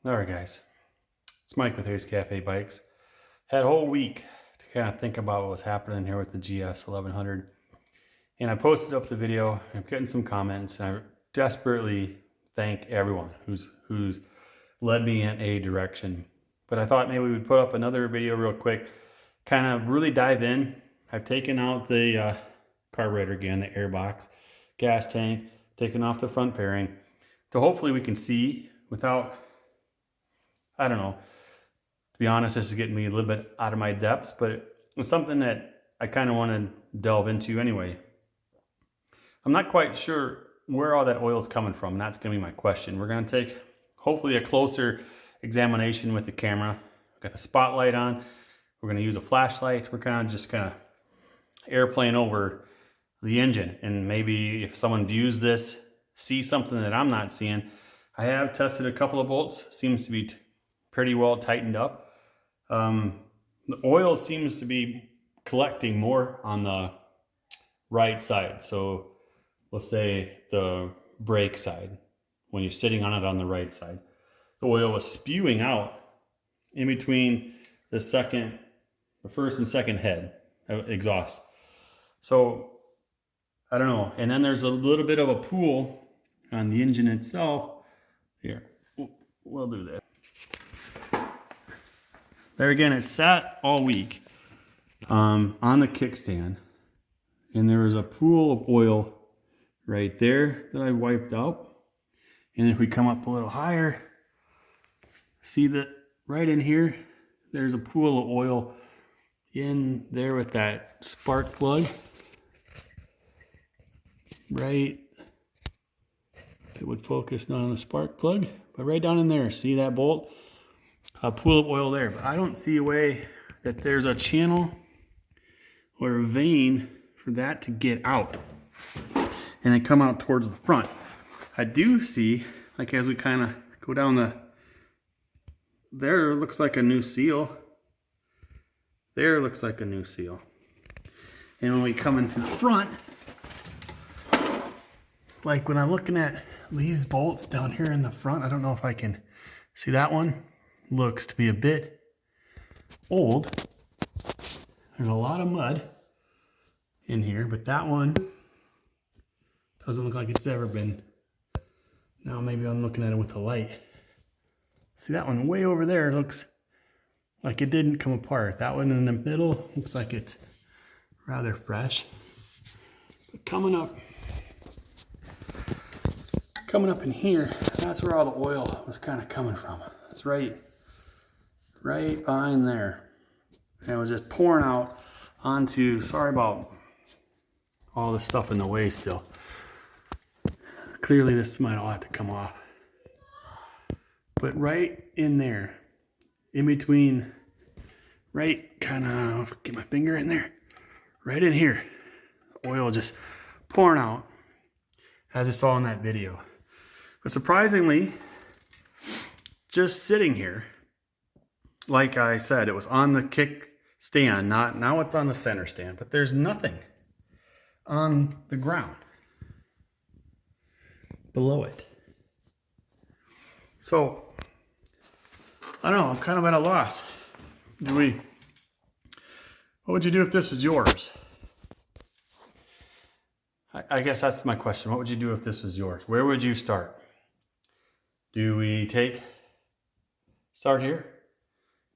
Alright guys, it's Mike with Ace Cafe Bikes. Had a whole week to kind of think about what was happening here with the GS 1100. And I posted up the video, I'm getting some comments, and I desperately thank everyone who's led me in a direction. But I thought maybe we would put up another video real quick, kind of really dive in. I've taken out the carburetor again, the air box, gas tank, taken off the front fairing. So hopefully we can see without, I don't know, to be honest, this is getting me a little bit out of my depths, but it's something that I kind of want to delve into anyway. I'm not quite sure where all that oil is coming from, and that's going to be my question. We're going to take, hopefully, a closer examination with the camera. We've got the spotlight on. We're going to use a flashlight. We're kind of airplane over the engine, and maybe if someone views this, see something that I'm not seeing. I have tested a couple of bolts. Seems to be pretty well tightened up. The oil seems to be collecting more on the right side. So let's say the brake side, when you're sitting on it on the right side. The oil was spewing out in between the first and second head exhaust. So I don't know. And then there's a little bit of a pool on the engine itself. Here, we'll do that. There again, it sat all week on the kickstand, and there was a pool of oil right there that I wiped out. And if we come up a little higher, see that right in here, there's a pool of oil in there with that spark plug. Right, it would focus not on the spark plug, but right down in there, see that bolt? A pool of oil there, but I don't see a way that there's a channel or a vein for that to get out and then come out towards the front. I do see, like as we kind of go down there looks like a new seal. There looks like a new seal. And when we come into the front, like when I'm looking at these bolts down here in the front, I don't know if I can see that one. Looks to be a bit old. There's a lot of mud in here, but that one doesn't look like it's ever been. Now maybe I'm looking at it with the light. See that one way over there looks like it didn't come apart. That one in the middle looks like it's rather fresh. But coming up in here, that's where all the oil was kind of coming from. It's right behind there. And it was just pouring out onto, sorry about all this stuff in the way still. Clearly this might all have to come off. But right in there, in between, right kind of, get my finger in there, right in here, oil just pouring out, as you saw in that video. But surprisingly, just sitting here, like I said, it was on the kick stand, now it's on the center stand, but there's nothing on the ground below it. So, I don't know, I'm kind of at a loss. What would you do if this was yours? I guess that's my question. What would you do if this was yours? Where would you start? Do we start here?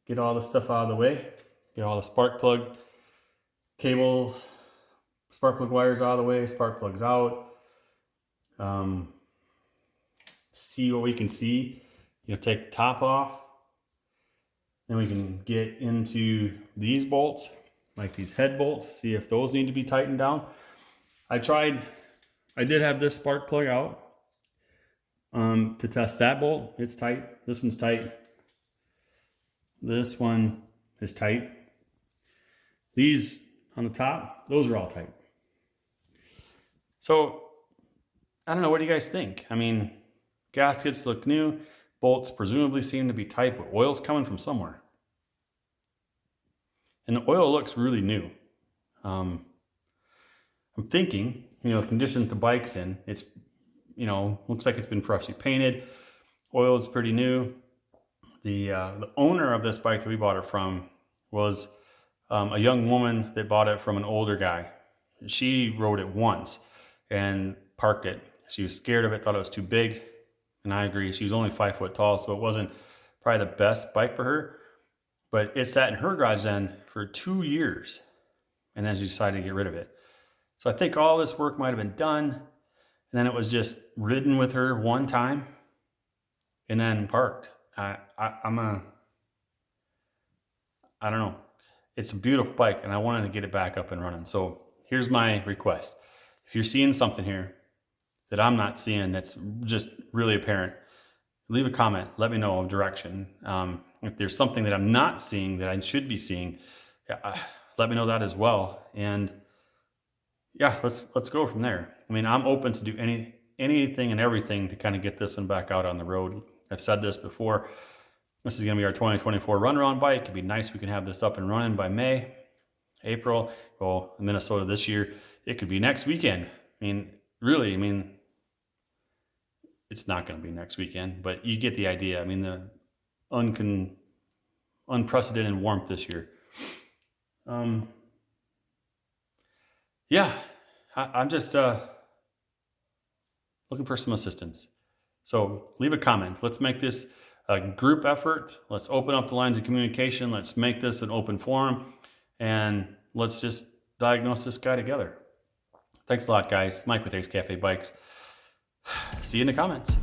Get all the stuff out of the way. Get all the spark plug cables, spark plug wires out of the way, spark plugs out. See what we can see. Take the top off. Then we can get into these bolts, like these head bolts, see if those need to be tightened down. I did have this spark plug out to test that bolt. It's tight. This one's tight. This one is tight. These on the top, those are all tight. So, I don't know, what do you guys think? I mean, gaskets look new. Bolts presumably seem to be tight, but oil's coming from somewhere. And the oil looks really new. I'm thinking, the condition the bike's in, it's, looks like it's been freshly painted. Oil is pretty new. The owner of this bike that we bought it from was a young woman that bought it from an older guy. She rode it once and parked it. She was scared of it, thought it was too big. And I agree, she was only 5 foot tall, so it wasn't probably the best bike for her. But it sat in her garage then for 2 years. And then she decided to get rid of it. So I think all this work might have been done. And then it was just ridden with her one time and then parked. I don't know. It's a beautiful bike and I wanted to get it back up and running. So here's my request. If you're seeing something here that I'm not seeing that's just really apparent, leave a comment. Let me know direction. If there's something that I'm not seeing that I should be seeing, let me know that as well. And yeah, let's go from there. I mean, I'm open to do anything and everything to kind of get this one back out on the road. I've said this before. This is going to be our 2024 run around bike. It'd be nice we can have this up and running by May, April. Well, in Minnesota this year, it could be next weekend. I mean, really, it's not going to be next weekend, but you get the idea. I mean, the unprecedented warmth this year. Yeah, I'm just looking for some assistance. So leave a comment. Let's make this a group effort. Let's open up the lines of communication. Let's make this an open forum. And let's just diagnose this guy together. Thanks a lot, guys. Mike with Ace Cafe Bikes. See you in the comments.